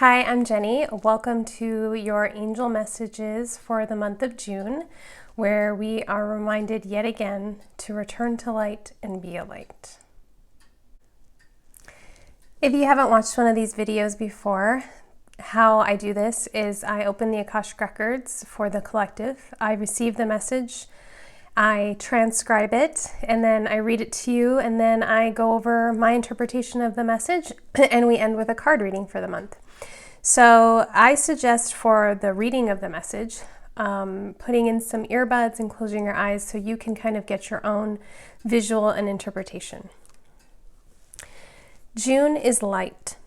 Hi, I'm Jenny. Welcome to your angel messages for the month of June, where we are reminded yet again to return to light and be a light. If you haven't watched one of these videos before, how I do this is I open the Akashic Records for the collective. I receive the message, I transcribe it, and then I read it to you, and then I go over my interpretation of the message, and we end with a card reading for the month. So I suggest for the reading of the message, putting in some earbuds and closing your eyes so you can kind of get your own visual and interpretation. June is light.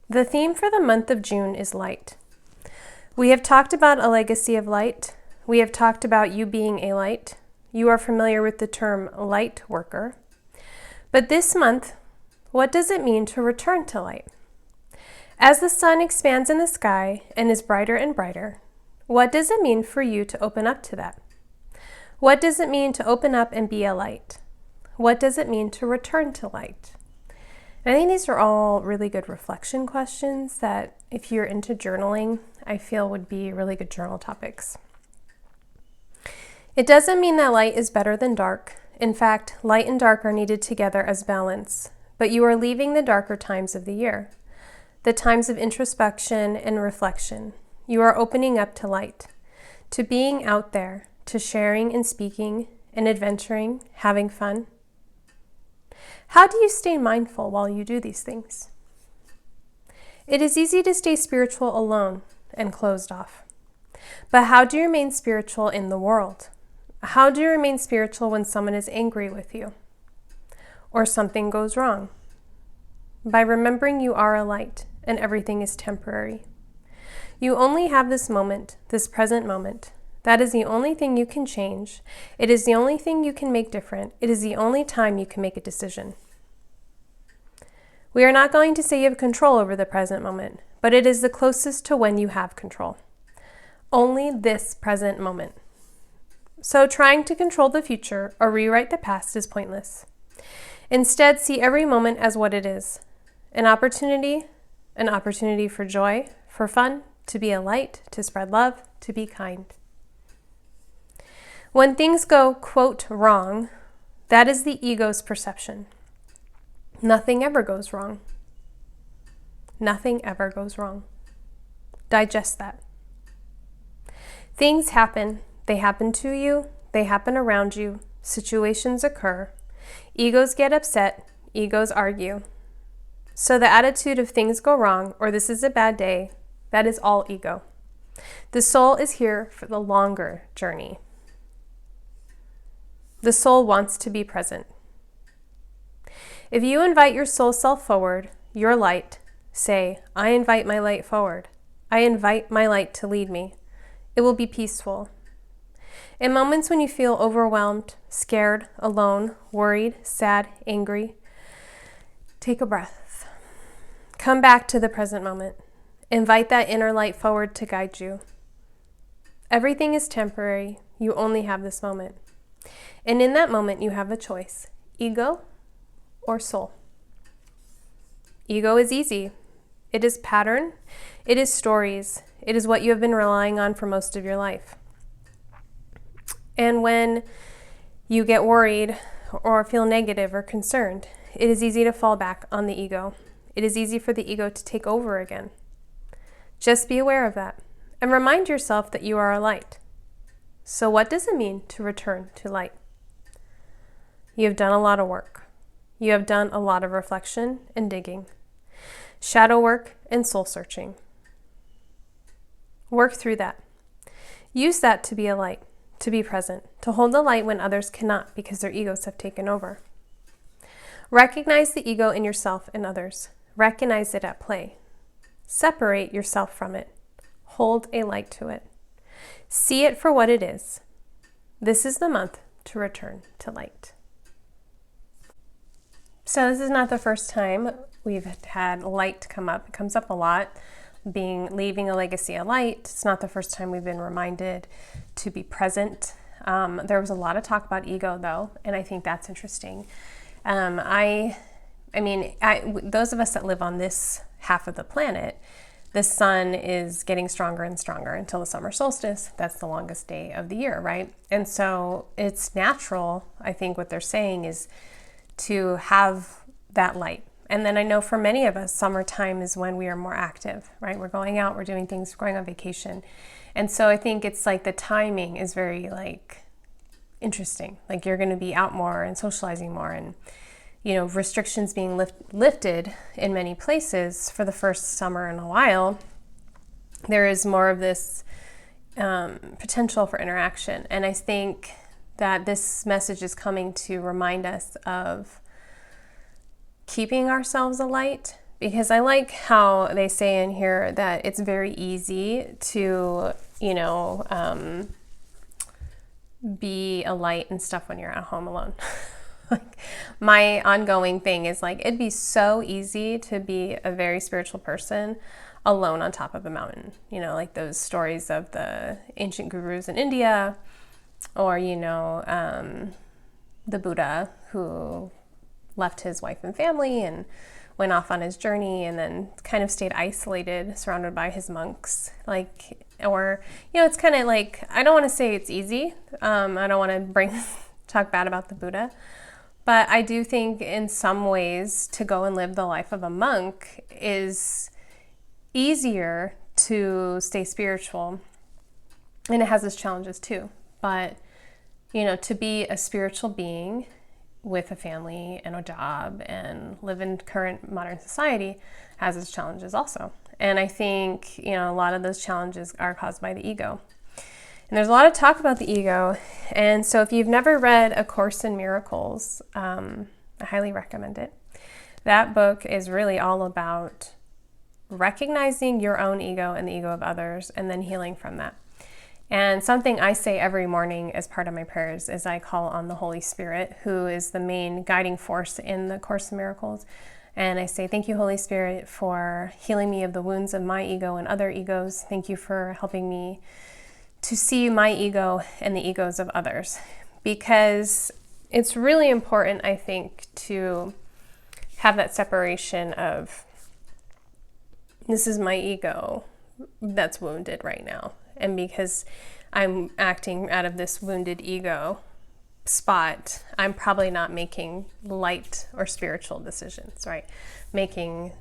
The theme for the month of June is light. We have talked about a legacy of light. We have talked about you being a light. You are familiar with the term light worker. But this month, what does it mean to return to light? As the sun expands in the sky and is brighter and brighter, what does it mean for you to open up to that? What does it mean to open up and be a light? What does it mean to return to light? And I think these are all really good reflection questions that if you're into journaling, I feel would be really good journal topics. It doesn't mean that light is better than dark. In fact, light and dark are needed together as balance, but you are leaving the darker times of the year. The times of introspection and reflection. You are opening up to light, to being out there, to sharing and speaking and adventuring, having fun. How do you stay mindful while you do these things? It is easy to stay spiritual alone and closed off. But how do you remain spiritual in the world? How do you remain spiritual when someone is angry with you or something goes wrong? By remembering you are a light and everything is temporary. You only have this moment, this present moment. That is the only thing you can change. It is the only thing you can make different. It is the only time you can make a decision. We are not going to say you have control over the present moment, but it is the closest to when you have control. Only this present moment. So trying to control the future or rewrite the past is pointless. Instead, see every moment as what it is. An opportunity for joy, for fun, to be a light, to spread love, to be kind. When things go, quote, wrong, that is the ego's perception. Nothing ever goes wrong. Nothing ever goes wrong. Digest that. Things happen. They happen to you. They happen around you. Situations occur. Egos get upset. Egos argue. So the attitude of things go wrong or this is a bad day, that is all ego. The soul is here for the longer journey. The soul wants to be present. If you invite your soul self forward, your light, say, I invite my light forward. I invite my light to lead me. It will be peaceful. In moments when you feel overwhelmed, scared, alone, worried, sad, angry, take a breath. Come back to the present moment. Invite that inner light forward to guide you. Everything is temporary. You only have this moment. And in that moment, you have a choice, ego or soul. Ego is easy. It is pattern. It is stories. It is what you have been relying on for most of your life. And when you get worried or feel negative or concerned, it is easy to fall back on the ego. It is easy for the ego to take over again. Just be aware of that and remind yourself that you are a light. So what does it mean to return to light? You have done a lot of work. You have done a lot of reflection and digging, shadow work and soul searching. Work through that. Use that to be a light, to be present, to hold the light when others cannot because their egos have taken over. Recognize the ego in yourself and others. Recognize it at play. Separate yourself from it. Hold a light to it. See it for what it is. This is the month to return to light. So this is not the first time we've had light come up. It comes up a lot, leaving a legacy of light. It's not the first time we've been reminded to be present. There was a lot of talk about ego though, and I think that's interesting. Those of us that live on this half of the planet, the sun is getting stronger and stronger until the summer solstice. That's the longest day of the year, right? And so it's natural, I think what they're saying is to have that light. And then I know for many of us, summertime is when we are more active, right? We're going out, we're doing things, we're going on vacation. And so I think it's like the timing is very like interesting. Like you're going to be out more and socializing more, and restrictions being lifted in many places for the first summer in a while. There is more of this potential for interaction. And I think that this message is coming to remind us of keeping ourselves alight, because I like how they say in here that it's very easy to, be a light and stuff when you're at home alone. Like my ongoing thing is like, it'd be so easy to be a very spiritual person alone on top of a mountain, like those stories of the ancient gurus in India, or, the Buddha who left his wife and family and went off on his journey and then kind of stayed isolated, surrounded by his monks. It's kind of like, I don't want to say it's easy. I don't want to talk bad about the Buddha, but I do think in some ways to go and live the life of a monk is easier to stay spiritual. And it has its challenges too. But, to be a spiritual being with a family and a job and live in current modern society has its challenges also. And I think, a lot of those challenges are caused by the ego. And there's a lot of talk about the ego. And so if you've never read A Course in Miracles, I highly recommend it. That book is really all about recognizing your own ego and the ego of others and then healing from that. And something I say every morning as part of my prayers is I call on the Holy Spirit, who is the main guiding force in the Course in Miracles. And I say, thank you, Holy Spirit, for healing me of the wounds of my ego and other egos. Thank you for helping me to see my ego and the egos of others. Because it's really important, I think, to have that separation of, this is my ego that's wounded right now. And because I'm acting out of this wounded ego spot, I'm probably not making light or spiritual decisions, right? Making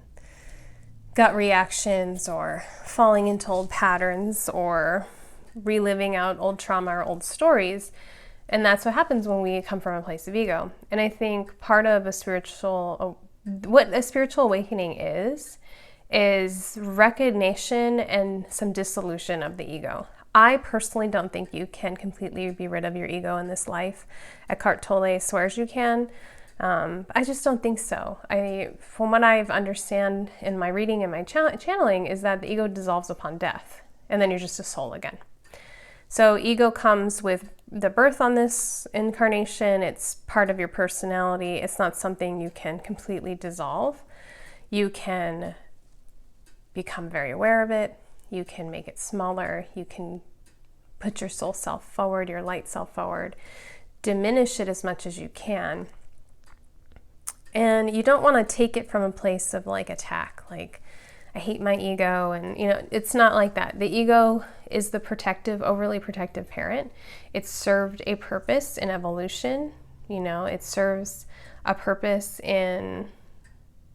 gut reactions or falling into old patterns or reliving out old trauma or old stories. And that's what happens when we come from a place of ego. And I think part of what a spiritual awakening is recognition and some dissolution of the ego. I personally don't think you can completely be rid of your ego in this life. Eckhart Tolle swears you can. I just don't think so. From what I've understand in my reading and my channeling is that the ego dissolves upon death, and then you're just a soul again. So ego comes with the birth on this incarnation. It's part of your personality. It's not something you can completely dissolve. You can become very aware of it. You can make it smaller. You can put your soul self forward, your light self forward, diminish it as much as you can. And you don't want to take it from a place of like attack, like I hate my ego. And it's not like that. The ego is the overly protective parent. It served a purpose in evolution. It serves a purpose in,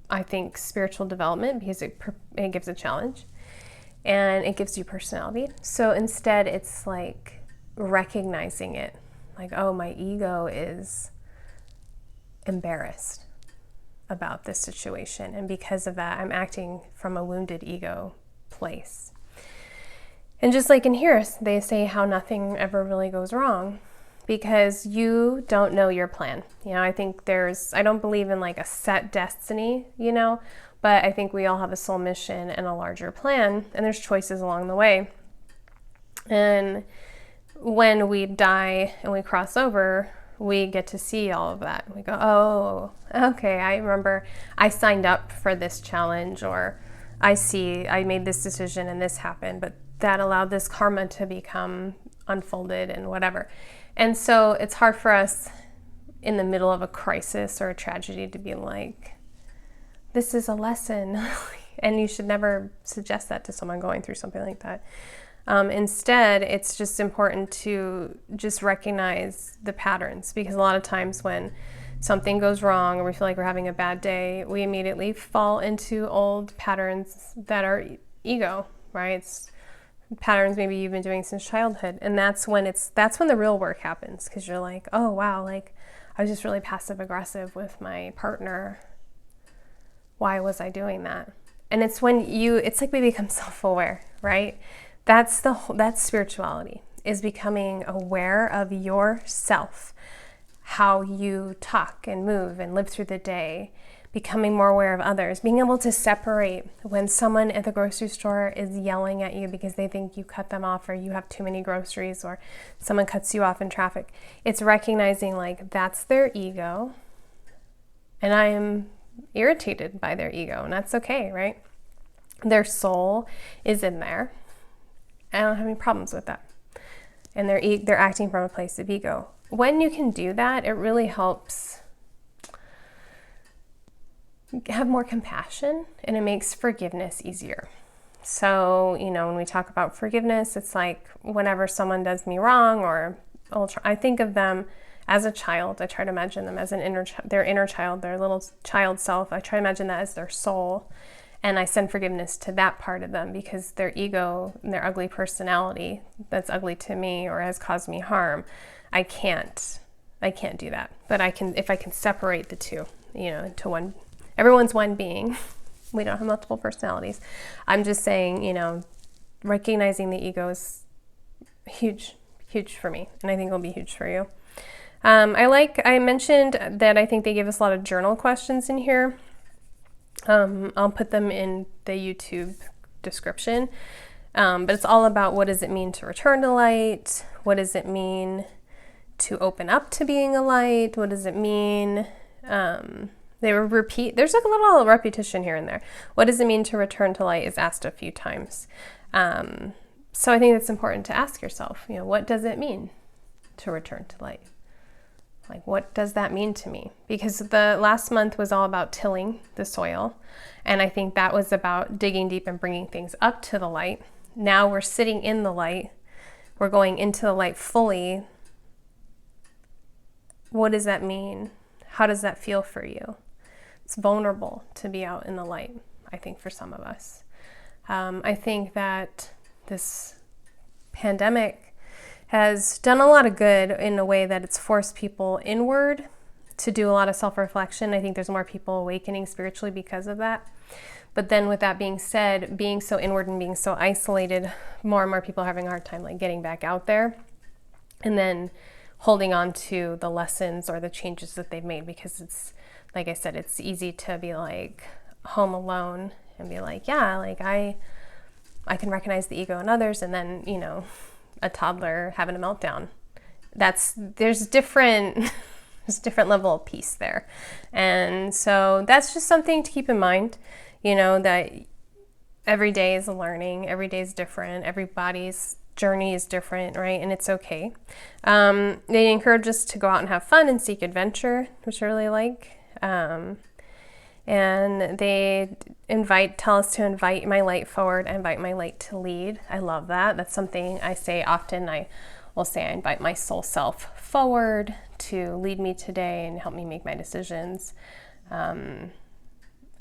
I think, spiritual development because it gives a challenge and it gives you personality. So instead it's like recognizing it, like, oh, my ego is embarrassed about this situation. And because of that, I'm acting from a wounded ego place. And just like in here, they say how nothing ever really goes wrong because you don't know your plan. I think I don't believe in like a set destiny, but I think we all have a soul mission and a larger plan, and there's choices along the way. And when we die and we cross over, we get to see all of that. We go, oh, okay, I remember I signed up for this challenge, or I made this decision and this happened, but that allowed this karma to become unfolded and whatever. And so it's hard for us in the middle of a crisis or a tragedy to be like, this is a lesson. And you should never suggest that to someone going through something like that. Instead, it's just important to just recognize the patterns, because a lot of times when something goes wrong or we feel like we're having a bad day, we immediately fall into old patterns that are ego, right? It's patterns maybe you've been doing since childhood. And that's when the real work happens, because you're like, oh wow, like I was just really passive aggressive with my partner. Why was I doing that? And it's when it's like we become self-aware, right? That's spirituality, is becoming aware of yourself, how you talk and move and live through the day, becoming more aware of others, being able to separate when someone at the grocery store is yelling at you because they think you cut them off or you have too many groceries, or someone cuts you off in traffic. It's recognizing like that's their ego, and I am irritated by their ego, and that's okay, right? Their soul is in there. I don't have any problems with that. And they're acting from a place of ego. When you can do that, it really helps have more compassion, and it makes forgiveness easier. So, when we talk about forgiveness, it's like whenever someone does me wrong, or I think of them as a child. I try to imagine them as their inner child, their little child self. I try to imagine that as their soul. And I send forgiveness to that part of them, because their ego and their ugly personality that's ugly to me or has caused me harm, I can't do that. But I can, if I can separate the two, into one. Everyone's one being. We don't have multiple personalities. I'm just saying, recognizing the ego is huge for me, and I think it'll be huge for you. I mentioned that I think they give us a lot of journal questions in here. I'll put them in the YouTube description. But it's all about, what does it mean to return to light? What does it mean to open up to being a light? What does it mean? There's like a little repetition here and there. What does it mean to return to light is asked a few times. So I think it's important to ask yourself, what does it mean to return to light? Like, what does that mean to me? Because the last month was all about tilling the soil. And I think that was about digging deep and bringing things up to the light. Now we're sitting in the light. We're going into the light fully. What does that mean? How does that feel for you? It's vulnerable to be out in the light, I think, for some of us. I think that this pandemic has done a lot of good in a way that it's forced people inward to do a lot of self-reflection. I think there's more people awakening spiritually because of that. But then with that being said, being so inward and being so isolated, more and more people are having a hard time like getting back out there and then holding on to the lessons or the changes that they've made, because it's, like I said, it's easy to be like home alone and be like, yeah, like I can recognize the ego in others, and then, a toddler having a meltdown. There's different level of peace there. And so that's just something to keep in mind, that every day is a learning, every day is different, everybody's journey is different, right? And it's okay. They encourage us to go out and have fun and seek adventure, which I really like. And they tell us to invite my light forward, invite my light to lead. I love that. That's something I say often. I will say I invite my soul self forward to lead me today and help me make my decisions. I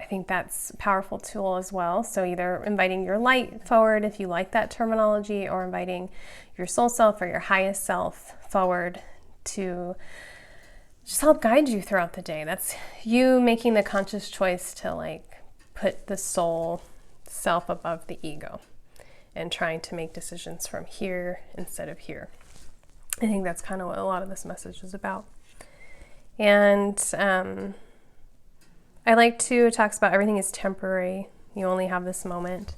think that's a powerful tool as well. So either inviting your light forward, if you like that terminology, or inviting your soul self or your highest self forward to just help guide you throughout the day. That's you making the conscious choice to like put the soul self above the ego and trying to make decisions from here instead of here. I think that's kind of what a lot of this message is about. And I like to talk about everything is temporary. You only have this moment.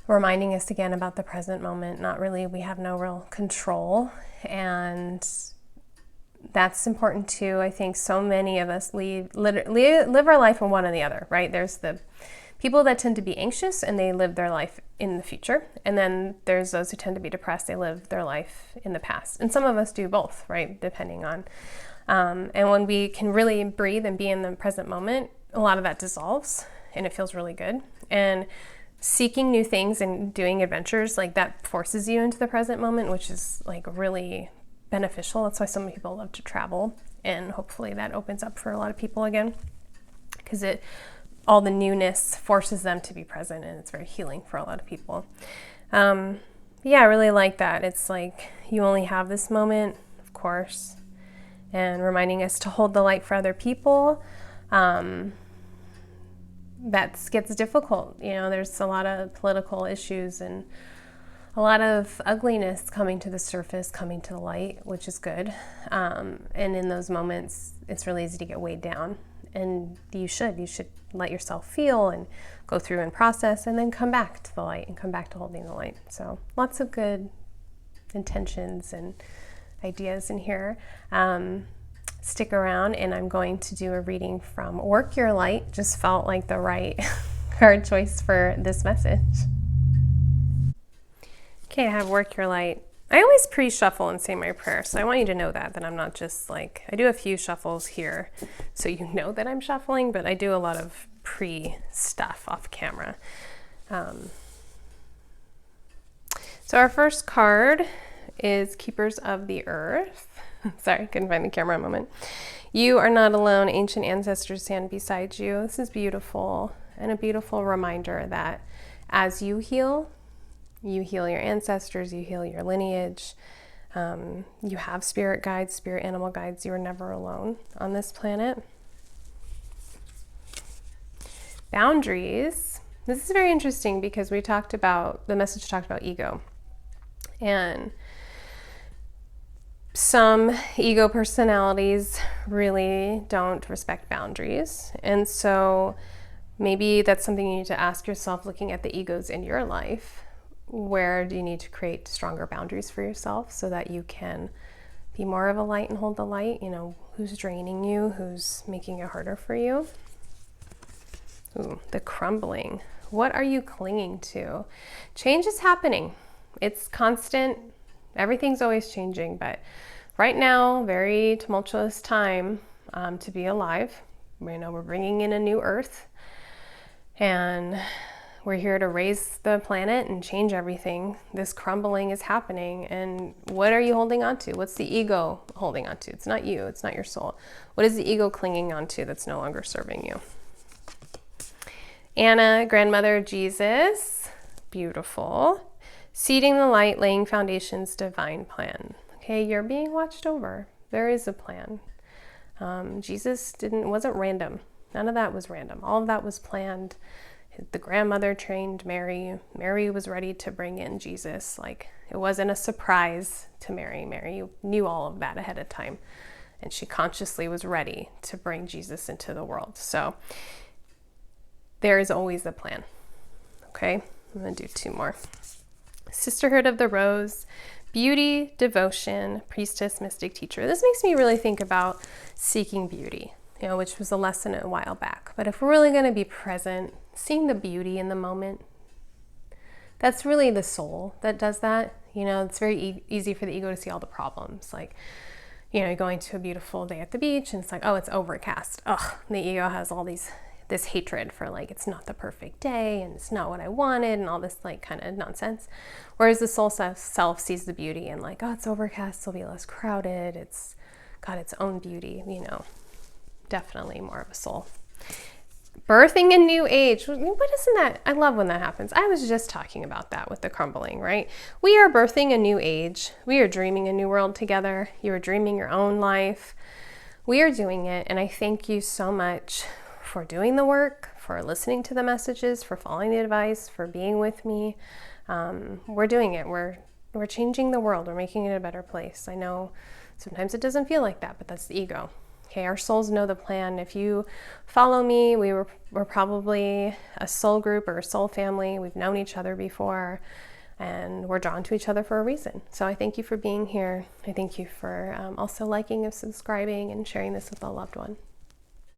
Reminding us again about the present moment. Not really, we have no real control. And that's important too. I think so many of us live our life in one or the other, right? There's the people that tend to be anxious and they live their life in the future. And then there's those who tend to be depressed. They live their life in the past. And some of us do both, right? Depending on. And when we can really breathe and be in the present moment, a lot of that dissolves and it feels really good. And seeking new things and doing adventures, like that forces you into the present moment, which is like really beneficial. That's why so many people love to travel, and hopefully that opens up for a lot of people again, because all the newness forces them to be present, and it's very healing for a lot of people. Yeah, I really like that. It's like you only have this moment, of course, and reminding us to hold the light for other people. That gets difficult. You know, there's a lot of political issues and a lot of ugliness coming to the surface, coming to the light, which is good. And in those moments, it's really easy to get weighed down. And you should let yourself feel and go through and process, and then come back to the light and come back to holding the light. So lots of good intentions and ideas in here. Stick around, and I'm going to do a reading from Work Your Light. Just felt like the right card choice for this message. Okay, I have Work Your Light. I always pre-shuffle and say my prayer, so I want you to know that I'm not just like, I do a few shuffles here so you know that I'm shuffling, but I do a lot of pre-stuff off camera. So our first card is Keepers of the Earth. Sorry, couldn't find the camera a moment. You are not alone. Ancient ancestors stand beside you. This is beautiful, and a beautiful reminder that as you heal your ancestors, you heal your lineage. You have spirit guides, spirit animal guides. You are never alone on this planet. Boundaries. This is very interesting because the message talked about ego. And some ego personalities really don't respect boundaries. And so maybe that's something you need to ask yourself, looking at the egos in your life. Where do you need to create stronger boundaries for yourself so that you can be more of a light and hold the light? You know, who's draining you? Who's making it harder for you? Ooh, the crumbling. What are you clinging to? Change is happening. It's constant. Everything's always changing, but right now, very tumultuous time to be alive. You know, we're bringing in a new earth, and we're here to raise the planet and change everything. This crumbling is happening, and what are you holding on to? What's the ego holding on to? It's not you, it's not your soul. What is the ego clinging on to that's no longer serving you? Anna, grandmother of Jesus, beautiful. Seeding the light, laying foundations, divine plan. Okay, you're being watched over. There is a plan. Jesus wasn't random. None of that was random. All of that was planned. The grandmother trained Mary. Mary was ready to bring in Jesus. Like, it wasn't a surprise to Mary. Mary knew all of that ahead of time, and she consciously was ready to bring Jesus into the world. So there is always a plan. Okay, I'm gonna do two more. Sisterhood of the Rose, beauty, devotion, priestess, mystic, teacher. This makes me really think about seeking beauty, you know, which was a lesson a while back. But if we're really going to be present, seeing the beauty in the moment, that's really the soul that does that. You know, it's very easy for the ego to see all the problems. Like, you know, you're going to a beautiful day at the beach and it's like, oh, it's overcast. Ugh, the ego has all this hatred for, like, it's not the perfect day and it's not what I wanted and all this like kind of nonsense. Whereas the soul self sees the beauty and like, oh, it's overcast, it'll be less crowded, it's got its own beauty, you know, definitely more of a soul. Birthing a new age. What isn't that? I love when that happens. I was just talking about that with the crumbling, right? We are birthing a new age. We are dreaming a new world together. You are dreaming your own life. We are doing it. And I thank you so much for doing the work, for listening to the messages, for following the advice, for being with me. We're doing it. We're changing the world. We're making it a better place. I know sometimes it doesn't feel like that, but that's the ego. Okay, our souls know the plan. If you follow me, we're probably a soul group or a soul family. We've known each other before, and we're drawn to each other for a reason. So I thank you for being here. I thank you for also liking and subscribing and sharing this with a loved one.